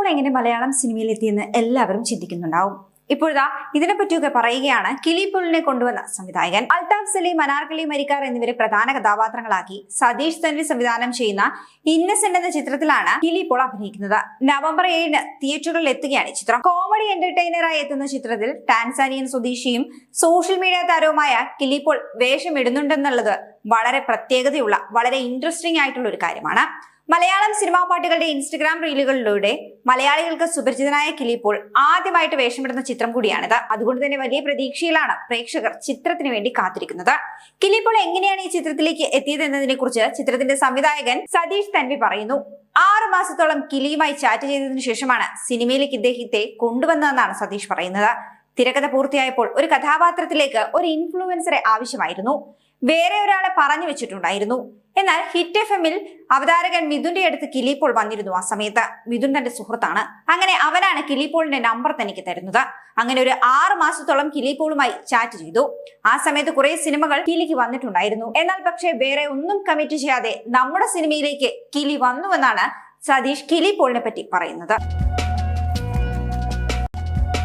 Paul എങ്ങനെ മലയാളം സിനിമയിൽ എത്തിയെന്ന് എല്ലാവരും ചിന്തിക്കുന്നുണ്ടാവും. ഇപ്പോഴാ ഇതിനെപ്പറ്റിയൊക്കെ പറയുകയാണ് കിളി പോളിനെ കൊണ്ടുവന്ന സംവിധായകൻ. അൽതാഫ് സലീം, അനാർക്കലി മരിക്കാർ എന്നിവരെ പ്രധാന കഥാപാത്രങ്ങളാക്കി സതീഷ് തൻവി സംവിധാനം ചെയ്യുന്ന ഇന്നസെന്റ് എന്ന ചിത്രത്തിലാണ് കിളി പോൾ അഭിനയിക്കുന്നത്. നവംബർ 7-ന് തിയേറ്ററുകളിൽ എത്തുകയാണ് ഈ ചിത്രം. കോമഡി എന്റർടൈനറായി എത്തുന്ന ചിത്രത്തിൽ ടാൻസാനിയൻ സ്വദേശിയും സോഷ്യൽ മീഡിയ താരവുമായ കിളി പോൾ വേഷമിടുന്നുണ്ടെന്നുള്ളത് വളരെ പ്രത്യേകതയുള്ള, വളരെ ഇൻട്രസ്റ്റിംഗ് ആയിട്ടുള്ള ഒരു കാര്യമാണ്. മലയാളം സിനിമാ പാട്ടുകളുടെ ഇൻസ്റ്റഗ്രാം റീലുകളിലൂടെ മലയാളികൾക്ക് സുപരിചിതനായ കിളി പോൾ ആദ്യമായിട്ട് വേഷമിടുന്ന ചിത്രം കൂടിയാണിത്. അതുകൊണ്ട് തന്നെ വലിയ പ്രതീക്ഷയിലാണ് പ്രേക്ഷകർ ചിത്രത്തിന് വേണ്ടി കാത്തിരിക്കുന്നത്. കിളി പോൾ എങ്ങനെയാണ് ഈ ചിത്രത്തിലേക്ക് എത്തിയത് എന്നതിനെ കുറിച്ച് ചിത്രത്തിന്റെ സംവിധായകൻ സതീഷ് തൻവി പറയുന്നു. 6 മാസത്തോളം കിളിയുമായി ചാറ്റ് ചെയ്തതിനു ശേഷമാണ് സിനിമയിലേക്ക് ഇദ്ദേഹത്തെ കൊണ്ടുവന്നതെന്നാണ് സതീഷ് പറയുന്നത്. തിരക്കഥ പൂർത്തിയായപ്പോൾ ഒരു കഥാപാത്രത്തിലേക്ക് ഒരു ഇൻഫ്ലുവൻസറെ ആവശ്യമായിരുന്നു. വേറെ ഒരാളെ പറഞ്ഞു വെച്ചിട്ടുണ്ടായിരുന്നു. എന്നാൽ ഹിറ്റ് FM-ൽ അവതാരകൻ മിഥുന്റെ അടുത്ത് കിളി പോൾ വന്നിരുന്നു. ആ സമയത്ത് മിഥുൻ തന്റെ സുഹൃത്താണ്. അങ്ങനെ അവനാണ് കിളി പോളിന്റെ നമ്പർ തനിക്ക് തരുന്നത്. അങ്ങനെ ഒരു 6 മാസത്തോളം കിളി പോളുമായി ചാറ്റ് ചെയ്തു. ആ സമയത്ത് കുറെ സിനിമകൾ കിളിക്ക് വന്നിട്ടുണ്ടായിരുന്നു. എന്നാൽ പക്ഷേ വേറെ ഒന്നും കമ്മിറ്റ് ചെയ്യാതെ നമ്മുടെ സിനിമയിലേക്ക് കിളി വന്നുവെന്നാണ് സതീഷ് കിളി പോളിനെ പറ്റി പറയുന്നത്.